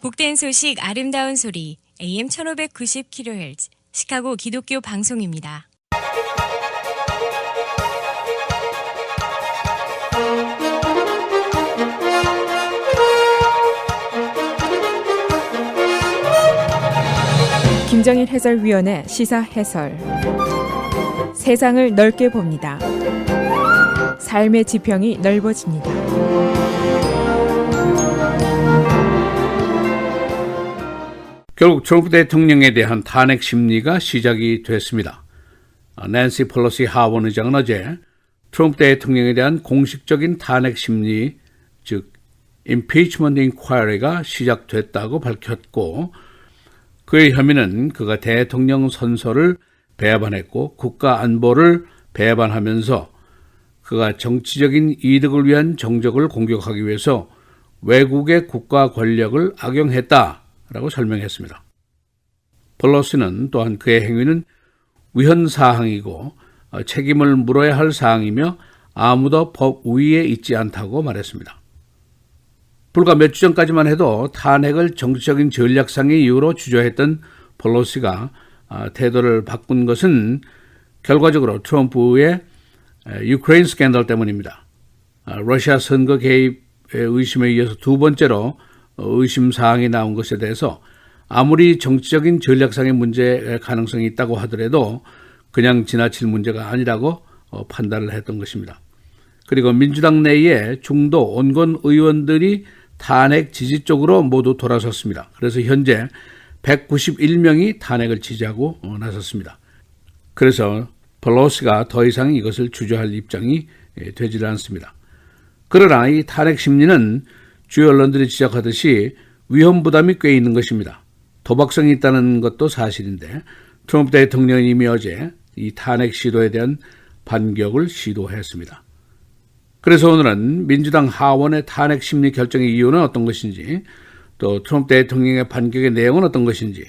복된 소식 아름다운 소리 AM 1590kHz 시카고 기독교 방송입니다. 김정일 해설위원의 시사 해설. 세상을 넓게 봅니다. 삶의 지평이 넓어집니다. 결국 트럼프 대통령에 대한 탄핵 심리가 시작이 됐습니다. 낸시 펠로시 하원 의장은 어제 트럼프 대통령에 대한 공식적인 탄핵 심리, 즉 impeachment inquiry가 시작됐다고 밝혔고, 그의 혐의는 그가 대통령 선서를 배반했고 국가 안보를 배반하면서 그가 정치적인 이득을 위한 정적을 공격하기 위해서 외국의 국가 권력을 악용했다라고 설명했습니다. 펠로시는 또한 그의 행위는 위헌 사항이고 책임을 물어야 할 사항이며 아무도 법 위에 있지 않다고 말했습니다. 불과 몇 주 전까지만 해도 탄핵을 정치적인 전략상의 이유로 주저했던 펠로시가 태도를 바꾼 것은 결과적으로 트럼프의 유크레인 스캔들 때문입니다. 러시아 선거 개입의 의심에 이어서 두 번째로 의심 사항이 나온 것에 대해서 아무리 정치적인 전략상의 문제의 가능성이 있다고 하더라도 그냥 지나칠 문제가 아니라고 판단을 했던 것입니다. 그리고 민주당 내에 중도 온건 의원들이 탄핵 지지 쪽으로 모두 돌아섰습니다. 그래서 현재 191명이 탄핵을 지지하고 나섰습니다. 그래서 펠로시가 더 이상 이것을 주저할 입장이 되지 않습니다. 그러나 이 탄핵 심리는 주요 언론들이 지적하듯이 위험 부담이 꽤 있는 것입니다. 도박성이 있다는 것도 사실인데 트럼프 대통령이 이미 어제 이 탄핵 시도에 대한 반격을 시도했습니다. 그래서 오늘은 민주당 하원의 탄핵 심리 결정의 이유는 어떤 것인지, 또 트럼프 대통령의 반격의 내용은 어떤 것인지,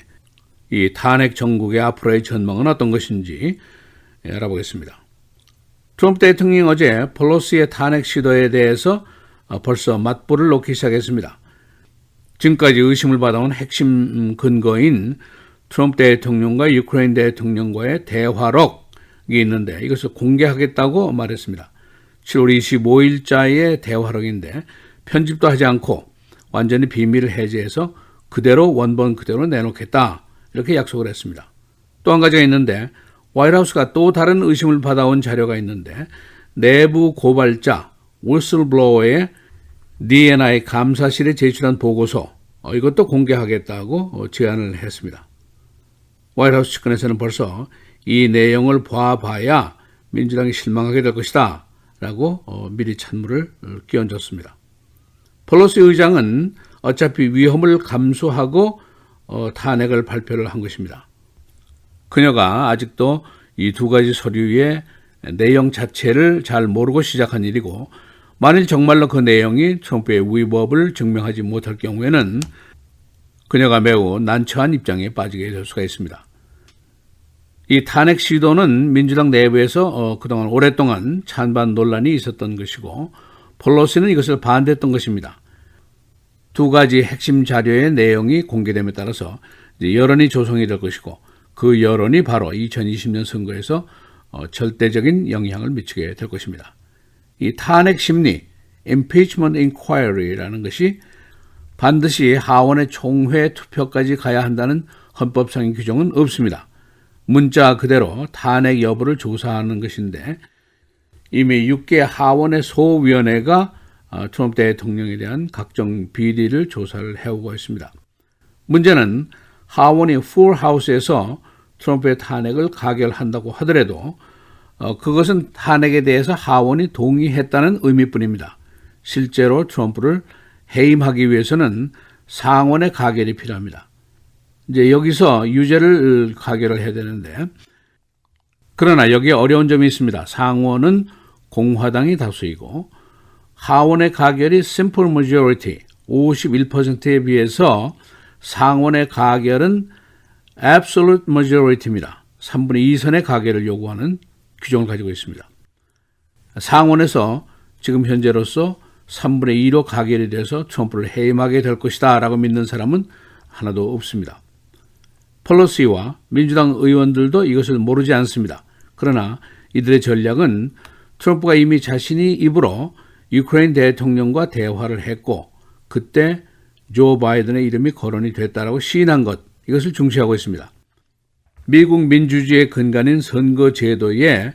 이 탄핵 정국의 앞으로의 전망은 어떤 것인지 알아보겠습니다. 트럼프 대통령이 어제 펠로시의 탄핵 시도에 대해서 벌써 맞불을 놓기 시작했습니다. 지금까지 의심을 받아온 핵심 근거인 트럼프 대통령과 유크레인 대통령과의 대화록이 있는데 이것을 공개하겠다고 말했습니다. 7월 25일자의 대화록인데 편집도 하지 않고 완전히 비밀을 해제해서 그대로 원본 그대로 내놓겠다, 이렇게 약속을 했습니다. 또 한 가지가 있는데 화이트하우스가 또 다른 의심을 받아온 자료가 있는데 내부 고발자 윌슬블로어의 D&I 감사실에 제출한 보고서, 이것도 공개하겠다고 제안을 했습니다. 화이트하우스 측근에서는 벌써 이 내용을 봐야 민주당이 실망하게 될 것이다 라고 미리 찬물을 끼얹었습니다. 펠로시 의장은 어차피 위험을 감수하고 탄핵을 발표를 한 것입니다. 그녀가 아직도 이 두 가지 서류의 내용 자체를 잘 모르고 시작한 일이고, 만일 정말로 그 내용이 트럼프의 위법을 증명하지 못할 경우에는 그녀가 매우 난처한 입장에 빠지게 될 수가 있습니다. 이 탄핵 시도는 민주당 내부에서 그동안 오랫동안 찬반 논란이 있었던 것이고, 펠로시는 이것을 반대했던 것입니다. 두 가지 핵심 자료의 내용이 공개됨에 따라서 이제 여론이 조성이 될 것이고, 그 여론이 바로 2020년 선거에서 절대적인 영향을 미치게 될 것입니다. 이 탄핵 심리, impeachment inquiry라는 것이 반드시 하원의 총회 투표까지 가야 한다는 헌법상의 규정은 없습니다. 문자 그대로 탄핵 여부를 조사하는 것인데 이미 6개 하원의 소위원회가 트럼프 대통령에 대한 각종 비리를 조사를 해오고 있습니다. 문제는 하원이 풀하우스에서 트럼프의 탄핵을 가결한다고 하더라도 그것은 탄핵에 대해서 하원이 동의했다는 의미뿐입니다. 실제로 트럼프를 해임하기 위해서는 상원의 가결이 필요합니다. 이제 여기서 유죄를 가결을 해야 되는데, 그러나 여기에 어려운 점이 있습니다. 상원은 공화당이 다수이고 하원의 가결이 simple majority 51%에 비해서 상원의 가결은 absolute majority입니다. 3분의 2선의 가결을 요구하는 규정을 가지고 있습니다. 상원에서 지금 현재로서 3분의 2로 가결이 돼서 트럼프를 해임하게 될 것이다 라고 믿는 사람은 하나도 없습니다. 펠로시와 민주당 의원들도 이것을 모르지 않습니다. 그러나 이들의 전략은 트럼프가 이미 자신이 입으로 유크레인 대통령과 대화를 했고 그때 조 바이든의 이름이 거론이 됐다라고 시인한 것, 이것을 중시하고 있습니다. 미국 민주주의의 근간인 선거제도에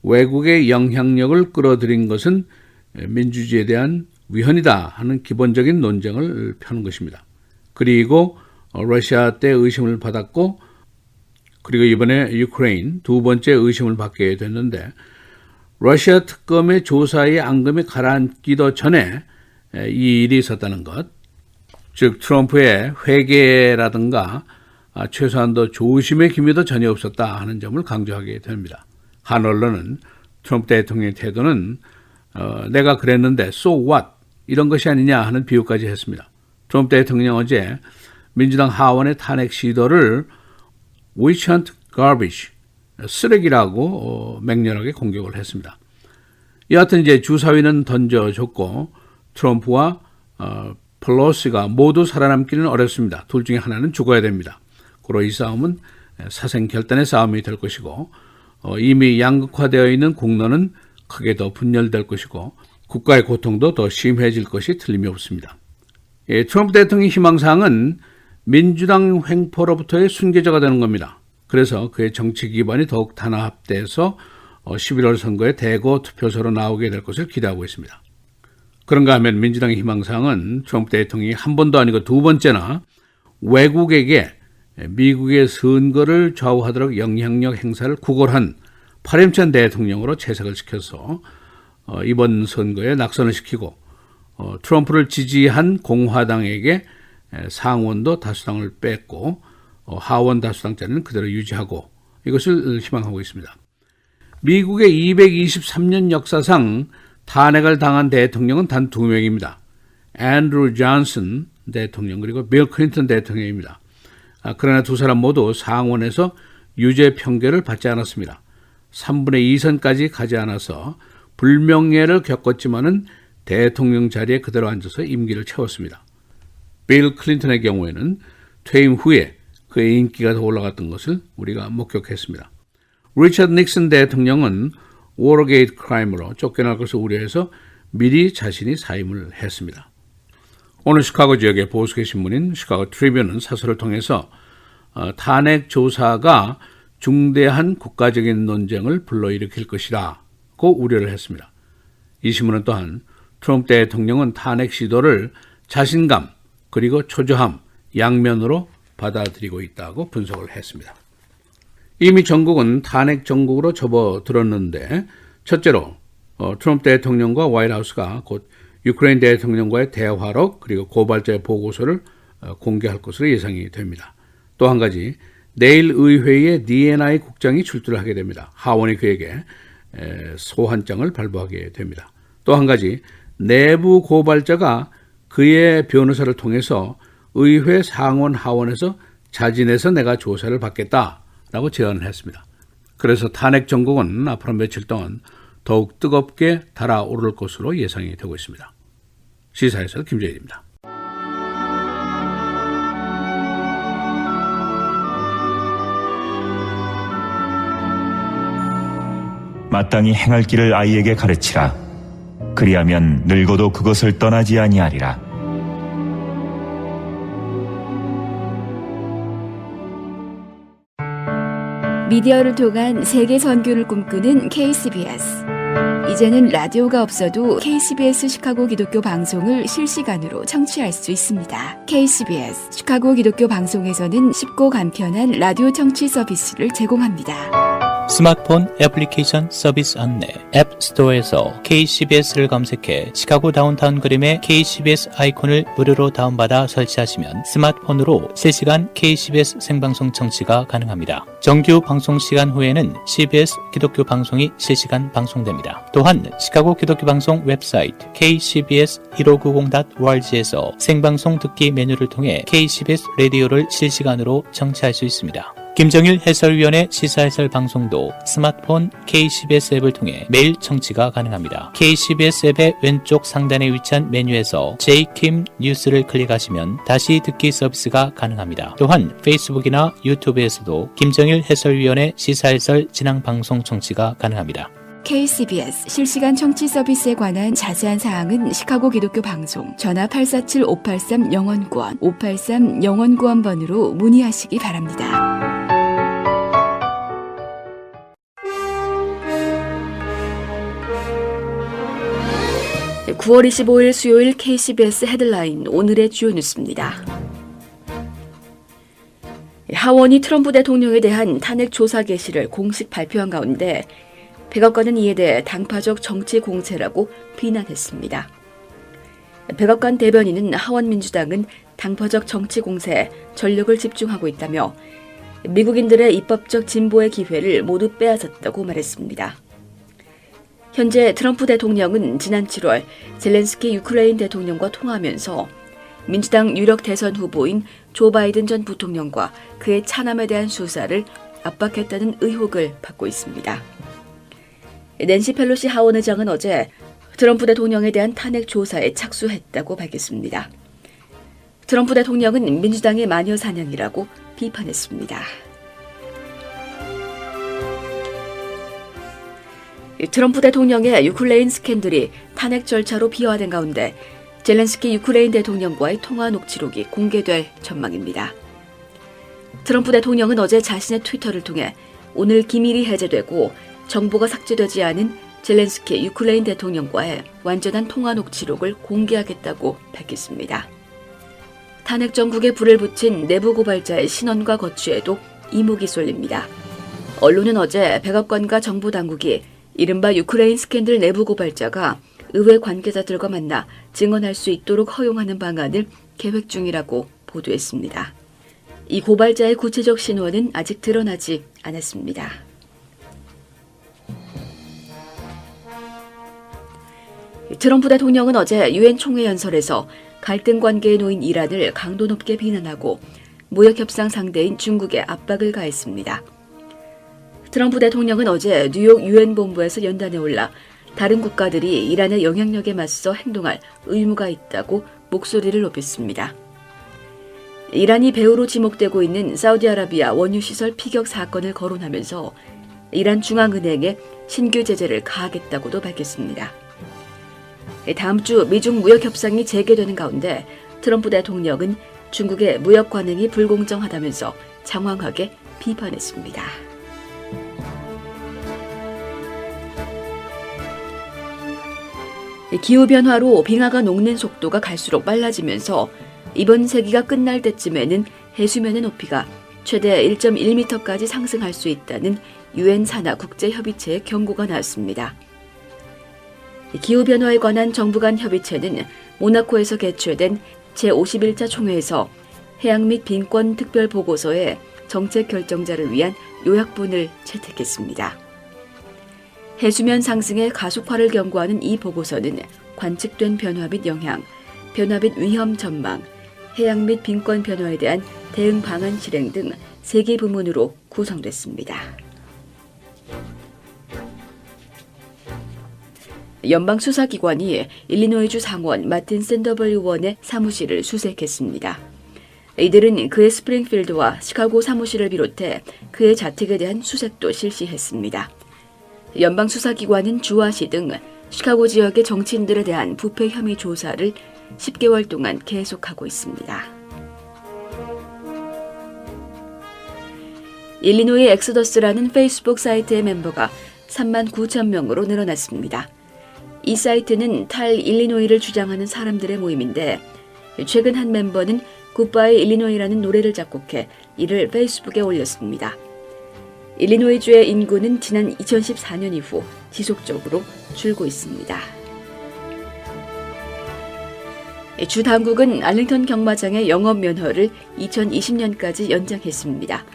외국의 영향력을 끌어들인 것은 민주주의에 대한 위헌이다 하는 기본적인 논쟁을 펴는 것입니다. 그리고 러시아 때 의심을 받았고 그리고 이번에 유크레인 두 번째 의심을 받게 됐는데 러시아 특검의 조사의 앙금이 가라앉기도 전에 이 일이 있었다는 것, 즉 트럼프의 회계라든가 최소한도 조심의 기미도 전혀 없었다 하는 점을 강조하게 됩니다. 한 언론은 트럼프 대통령의 태도는 내가 그랬는데 so what 이런 것이 아니냐 하는 비유까지 했습니다. 트럼프 대통령 어제 민주당 하원의 탄핵 시도를 witch-hunt garbage, 쓰레기라고 맹렬하게 공격을 했습니다. 여하튼 이제 주사위는 던져줬고 트럼프와 펠로시가 모두 살아남기는 어렵습니다. 둘 중에 하나는 죽어야 됩니다. 그로 이 싸움은 사생결단의 싸움이 될 것이고 이미 양극화되어 있는 국론은 크게 더 분열될 것이고 국가의 고통도 더 심해질 것이 틀림이 없습니다. 트럼프 대통령의 희망사항은 민주당 횡포로부터의 순교자가 되는 겁니다. 그래서 그의 정치 기반이 더욱 단합돼서 11월 선거에 대거 투표소로 나오게 될 것을 기대하고 있습니다. 그런가 하면 민주당의 희망사항은 트럼프 대통령이 한 번도 아니고 두 번째나 외국에게 미국의 선거를 좌우하도록 영향력 행사를 구걸한 파렴치한 대통령으로 채색을 시켜서 이번 선거에 낙선을 시키고 트럼프를 지지한 공화당에게 상원도 다수당을 뺐고 하원 다수당 자리는 그대로 유지하고 이것을 희망하고 있습니다. 미국의 223년 역사상 탄핵을 당한 대통령은 단 2명입니다. 앤드루 존슨 대통령 그리고 빌 클린턴 대통령입니다. 그러나 두 사람 모두 상원에서 유죄 판결을 받지 않았습니다. 3분의 2선까지 가지 않아서 불명예를 겪었지만은 대통령 자리에 그대로 앉아서 임기를 채웠습니다. 빌 클린턴의 경우에는 퇴임 후에 그의 인기가 더 올라갔던 것을 우리가 목격했습니다. 리처드 닉슨 대통령은 워터게이트 크라임으로 쫓겨날 것을 우려해서 미리 자신이 사임을 했습니다. 오늘 시카고 지역의 보수계 신문인 시카고 트리뷴은 사설을 통해서 탄핵 조사가 중대한 국가적인 논쟁을 불러일으킬 것이라고 우려를 했습니다. 이 신문은 또한 트럼프 대통령은 탄핵 시도를 자신감 그리고 초조함 양면으로 받아들이고 있다고 분석을 했습니다. 이미 전국은 탄핵 전국으로 접어들었는데 첫째로 트럼프 대통령과 화이트하우스가 곧 유크레인 대통령과의 대화록 그리고 고발자의 보고서를 공개할 것으로 예상이 됩니다. 또 한 가지 내일 의회에 D&I 국장이 출두를 하게 됩니다. 하원이 그에게 소환장을 발부하게 됩니다. 또 한 가지 내부 고발자가 그의 변호사를 통해서 의회 상원 하원에서 자진해서 내가 조사를 받겠다라고 제안을 했습니다. 그래서 탄핵 전국은 앞으로 며칠 동안 더욱 뜨겁게 달아오를 것으로 예상이 되고 있습니다. 시사해설 김재일입니다. 마땅히 행할 길을 아이에게 가르치라. 그리하면 늙어도 그것을 떠나지 아니하리라. 미디어를 통한 세계 선교를 꿈꾸는 KCBS. 이제는 라디오가 없어도 KCBS 시카고 기독교 방송을 실시간으로 청취할 수 있습니다. KCBS 시카고 기독교 방송에서는 쉽고 간편한 라디오 청취 서비스를 제공합니다. 스마트폰 애플리케이션 서비스 안내 앱 스토어에서 KCBS를 검색해 시카고 다운타운 그림의 KCBS 아이콘을 무료로 다운받아 설치하시면 스마트폰으로 실시간 KCBS 생방송 청취가 가능합니다. 정규 방송 시간 후에는 CBS 기독교 방송이 실시간 방송됩니다. 또한 시카고 기독교 방송 웹사이트 kcbs1590.org에서 생방송 듣기 메뉴를 통해 KCBS 라디오를 실시간으로 청취할 수 있습니다. 김정일 해설위원의 시사해설 방송도 스마트폰 KCBS 앱을 통해 매일 청취가 가능합니다. KCBS 앱의 왼쪽 상단에 위치한 메뉴에서 JKIM 뉴스를 클릭하시면 다시 듣기 서비스가 가능합니다. 또한 페이스북이나 유튜브에서도 김정일 해설위원의 시사해설 진행 방송 청취가 가능합니다. KCBS 실시간 청취 서비스에 관한 자세한 사항은 시카고 기독교 방송 전화 847-583-영원구원 583-영원구원번으로 문의하시기 바랍니다. 9월 25일 수요일 KCBS 헤드라인 오늘의 주요 뉴스입니다. 하원이 트럼프 대통령에 대한 탄핵 조사 개시를 공식 발표한 가운데 백악관은 이에 대해 당파적 정치 공세라고 비난했습니다. 백악관 대변인은 하원 민주당은 당파적 정치 공세에 전력을 집중하고 있다며 미국인들의 입법적 진보의 기회를 모두 빼앗았다고 말했습니다. 현재 트럼프 대통령은 지난 7월 젤렌스키 유크레인 대통령과 통화하면서 민주당 유력 대선 후보인 조 바이든 전 부통령과 그의 차남에 대한 수사를 압박했다는 의혹을 받고 있습니다. 낸시 펠로시 하원 의장은 어제 트럼프 대통령에 대한 탄핵 조사에 착수했다고 밝혔습니다. 트럼프 대통령은 민주당의 마녀 사냥이라고 비판했습니다. 트럼프 대통령의 유크레인 스캔들이 탄핵 절차로 비화된 가운데 젤렌스키 유크레인 대통령과의 통화 녹취록이 공개될 전망입니다. 트럼프 대통령은 어제 자신의 트위터를 통해 오늘 기밀이 해제되고 정보가 삭제되지 않은 젤렌스키 유크레인 대통령과의 완전한 통화 녹취록을 공개하겠다고 밝혔습니다. 탄핵 정국에 불을 붙인 내부 고발자의 신원과 거취에도 이목이 쏠립니다. 언론은 어제 백악관과 정부 당국이 이른바 유크레인 스캔들 내부 고발자가 의회 관계자들과 만나 증언할 수 있도록 허용하는 방안을 계획 중이라고 보도했습니다. 이 고발자의 구체적 신원은 아직 드러나지 않았습니다. 트럼프 대통령은 어제 유엔 총회 연설에서 갈등 관계에 놓인 이란을 강도 높게 비난하고 무역 협상 상대인 중국에 압박을 가했습니다. 트럼프 대통령은 어제 뉴욕 유엔 본부에서 연단에 올라 다른 국가들이 이란의 영향력에 맞서 행동할 의무가 있다고 목소리를 높였습니다. 이란이 배후로 지목되고 있는 사우디아라비아 원유시설 피격 사건을 거론하면서 이란 중앙은행에 신규 제재를 가하겠다고도 밝혔습니다. 다음 주 미중 무역 협상이 재개되는 가운데 트럼프 대통령은 중국의 무역 관행이 불공정하다면서 장황하게 비판했습니다. 기후변화로 빙하가 녹는 속도가 갈수록 빨라지면서 이번 세기가 끝날 때쯤에는 해수면의 높이가 최대 1.1m까지 상승할 수 있다는 유엔 산하 국제협의체의 경고가 나왔습니다. 기후변화에 관한 정부 간 협의체는 모나코에서 개최된 제51차 총회에서 해양 및 빈권 특별 보고서에 정책 결정자를 위한 요약본을 채택했습니다. 해수면 상승의 가속화를 경고하는 이 보고서는 관측된 변화 및 영향, 변화 및 위험 전망, 해양 및 빈권 변화에 대한 대응 방안 실행 등 3개 부문으로 구성됐습니다. 연방수사기관이 일리노이주 상원 마틴 샌더벌 의원의 사무실을 수색했습니다. 이들은 그의 스프링필드와 시카고 사무실을 비롯해 그의 자택에 대한 수색도 실시했습니다. 연방수사기관은 주와시 등 시카고 지역의 정치인들에 대한 부패 혐의 조사를 10개월 동안 계속하고 있습니다. 일리노이 엑소더스라는 페이스북 사이트의 멤버가 39,000명으로 늘어났습니다. 이 사이트는 탈 일리노이를 주장하는 사람들의 모임인데 최근 한 멤버는 굿바이 일리노이라는 노래를 작곡해 이를 페이스북에 올렸습니다. 일리노이주의 인구는 지난 2014년 이후 지속적으로 줄고 있습니다. 주 당국은 알링턴 경마장의 영업 면허를 2020년까지 연장했습니다.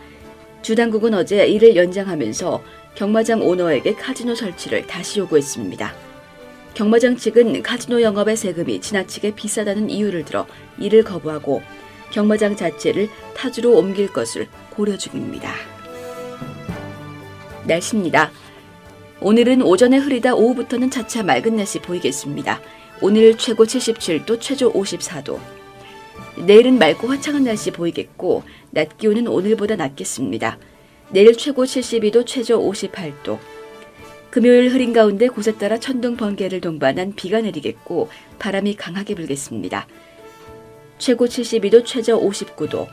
주 당국은 어제 이를 연장하면서 경마장 오너에게 카지노 설치를 다시 요구했습니다. 경마장 측은 카지노 영업의 세금이 지나치게 비싸다는 이유를 들어 이를 거부하고 경마장 자체를 타주로 옮길 것을 고려 중입니다. 날씨입니다. 오늘은 오전에 흐리다 오후부터는 차차 맑은 날씨 보이겠습니다. 오늘 최고 77도, 최저 54도. 내일은 맑고 화창한 날씨 보이겠고 낮 기온은 오늘보다 낮겠습니다. 내일 최고 72도, 최저 58도. 금요일 흐린 가운데 곳에 따라 천둥 번개를 동반한 비가 내리겠고 바람이 강하게 불겠습니다. 최고 72도, 최저 59도.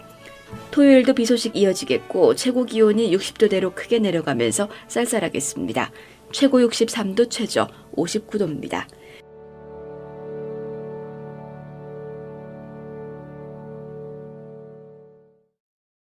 토요일도 비 소식 이어지겠고 최고 기온이 60도대로 크게 내려가면서 쌀쌀하겠습니다. 최고 63도, 최저 59도입니다.